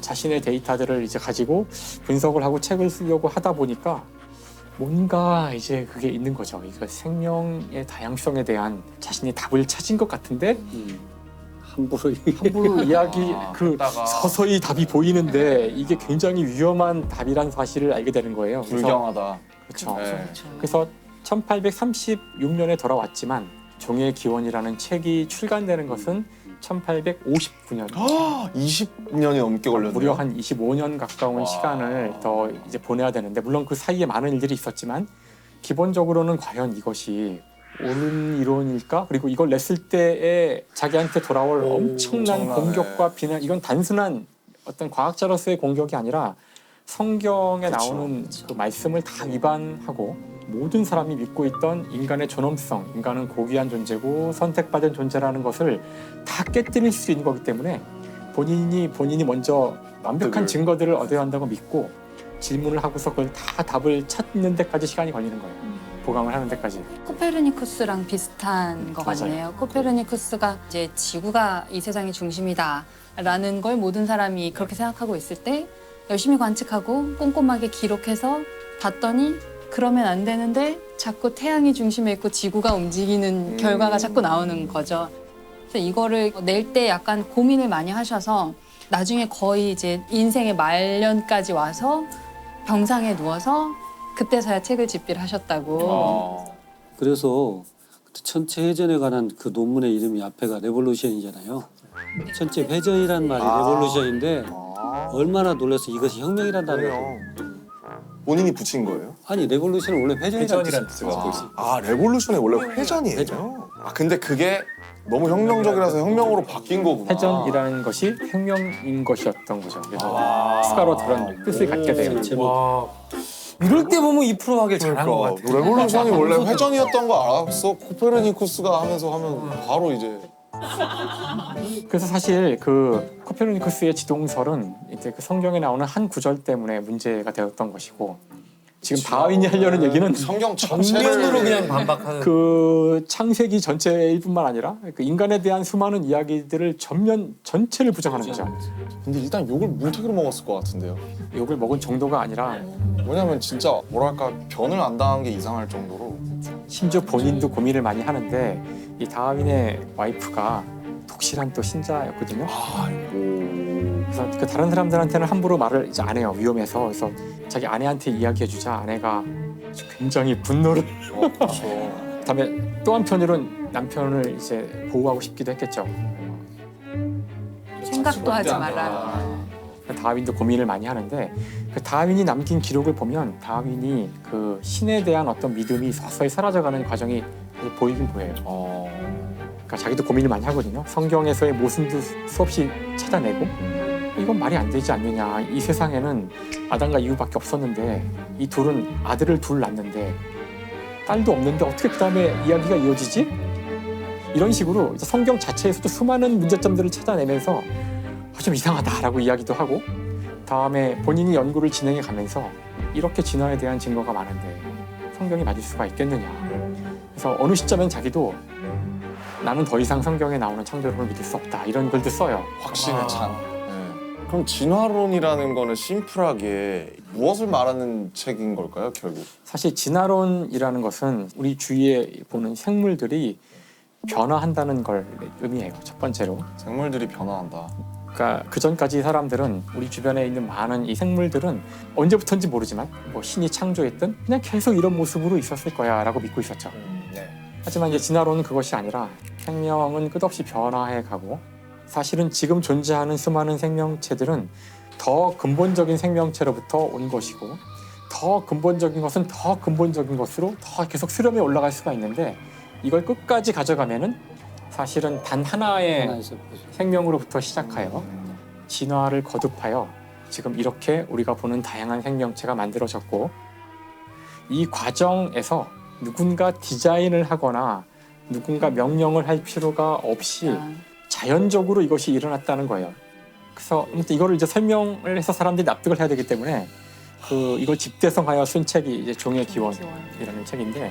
자신의 데이터들을 이제 가지고 분석을 하고 책을 쓰려고 하다 보니까 뭔가 이제 그게 있는 거죠. 이거 생명의 다양성에 대한 자신이 답을 찾은 것 같은데 함부로 이야기 서서히 답이 보이는데 이게 굉장히 위험한 답이란 사실을 알게 되는 거예요. 불경하다. 그렇죠. 네. 그래서 1836년에 돌아왔지만 종의 기원이라는 책이 출간되는 것은 1859년. 20년이 넘게 걸렸네요. 무려 한 25년 가까운 와. 시간을 더 이제 보내야 되는데 물론 그 사이에 많은 일들이 있었지만 기본적으로는 과연 이것이 옳은 이론일까? 그리고 이걸 냈을 때에 자기한테 돌아올 엄청난 엄청나네. 공격과 비난 이건 단순한 어떤 과학자로서의 공격이 아니라 성경에 나오는 그 말씀을 다 위반하고 모든 사람이 믿고 있던 인간의 존엄성, 인간은 고귀한 존재고 선택받은 존재라는 것을 다 깨뜨릴 수 있는 거기 때문에 본인이 먼저 완벽한 증거들을 얻어야 한다고 믿고 질문을 하고서 그걸 다 답을 찾는 데까지 시간이 걸리는 거예요. 보강을 하는 데까지. 코페르니쿠스랑 비슷한 것 맞아요. 같네요. 코페르니쿠스가 이제 지구가 이 세상의 중심이다라는 걸 모든 사람이 그렇게 생각하고 있을 때 열심히 관측하고 꼼꼼하게 기록해서 봤더니 그러면 안 되는데 자꾸 태양이 중심에 있고 지구가 움직이는 결과가 자꾸 나오는 거죠. 그래서 이거를 낼 때 약간 고민을 많이 하셔서 나중에 거의 이제 인생의 말년까지 와서 병상에 누워서 그때서야 책을 집필하셨다고. 그래서 천체 회전에 관한 그 논문의 이름이 앞에가 레볼루션이잖아요. 천체 회전이란 말이 레볼루션인데 얼마나 놀라서 이것이 혁명이란 단어가 그래요. 본인이 붙인 거예요? 아니 레볼루션은 원래 회전이라는 뜻을 갖고 있어. 레볼루션이 원래 회전이에요? 근데 그게 너무 혁명적이라서 혁명으로 바뀐 거구나. 회전이라는 것이 혁명인 것이었던 거죠. 그래서 추가로 그런 뜻을 갖게 돼요. 이럴 때 보면 이 프로 하길 잘한 것 그러니까 같아. 레볼루션이 원래 회전이었던 거 알았어. 코페르니쿠스가 하면 바로 이제 그래서 사실 그 코페르니쿠스의 지동설은 이제 그 성경에 나오는 한 구절 때문에 문제가 되었던 것이고 지금 다윈이 하려는 얘기는 성경 정면으로 전체를 그냥 반박하는. 그 창세기 전체일 뿐만 아니라 그 인간에 대한 수많은 이야기들을 전체를 부정하는 거죠. 근데 일단 욕을 무턱으로 먹었을 것 같은데요. 욕을 먹은 정도가 아니라 왜냐면 진짜 뭐랄까 변을 안 당한 게 이상할 정도로. 심지어 본인도 고민을 많이 하는데 이 다윈의 와이프가 독실한 또 신자였거든요. 그래서 그 다른 사람들한테는 함부로 말을 이제 안 해요. 위험해서. 그래서 자기 아내한테 이야기해주자 아내가 굉장히 분노를. 그렇죠. 그다음에 또 한편으로는 남편을 이제 보호하고 싶기도 했겠죠. 생각도 하지 마라. 다윈도 고민을 많이 하는데 그 다윈이 남긴 기록을 보면 다윈이 그 신에 대한 어떤 믿음이 서서히 사라져가는 과정이 보이긴 보여요. 그러니까 자기도 고민을 많이 하거든요. 성경에서의 모순도 수없이 찾아내고 이건 말이 안 되지 않느냐. 이 세상에는 아담과 이브밖에 없었는데 이 둘은 아들을 둘 낳는데 딸도 없는데 어떻게 그 다음에 이야기가 이어지지? 이런 식으로 이제 성경 자체에서도 수많은 문제점들을 찾아내면서 좀 이상하다라고 이야기도 하고 다음에 본인이 연구를 진행해 가면서 이렇게 진화에 대한 증거가 많은데 성경이 맞을 수가 있겠느냐. 그래서 어느 시점엔 자기도 나는 더 이상 성경에 나오는 창조론을 믿을 수 없다 이런 글도 써요. 확신에 찬. 네. 그럼 진화론이라는 거는 심플하게 무엇을 말하는 책인 걸까요, 결국? 사실 진화론이라는 것은 우리 주위에 보는 생물들이 변화한다는 걸 의미해요. 첫 번째로. 생물들이 변화한다. 그러니까 그 전까지 사람들은 우리 주변에 있는 많은 이 생물들은 언제부터인지 모르지만 뭐 신이 창조했든 그냥 계속 이런 모습으로 있었을 거야라고 믿고 있었죠. 하지만 이제 진화론은 그것이 아니라 생명은 끝없이 변화해가고 사실은 지금 존재하는 수많은 생명체들은 더 근본적인 생명체로부터 온 것이고 더 근본적인 것은 더 근본적인 것으로 더 계속 수렴해 올라갈 수가 있는데 이걸 끝까지 가져가면은 사실은 단 하나의 생명으로부터 시작하여 진화를 거듭하여 지금 이렇게 우리가 보는 다양한 생명체가 만들어졌고 이 과정에서 누군가 디자인을 하거나 누군가 명령을 할 필요가 없이 자연적으로 이것이 일어났다는 거예요. 그래서 아무튼 이거를 이제 설명을 해서 사람들이 납득을 해야 되기 때문에 이걸 집대성하여 쓴 책이 이제 종의 기원이라는 책인데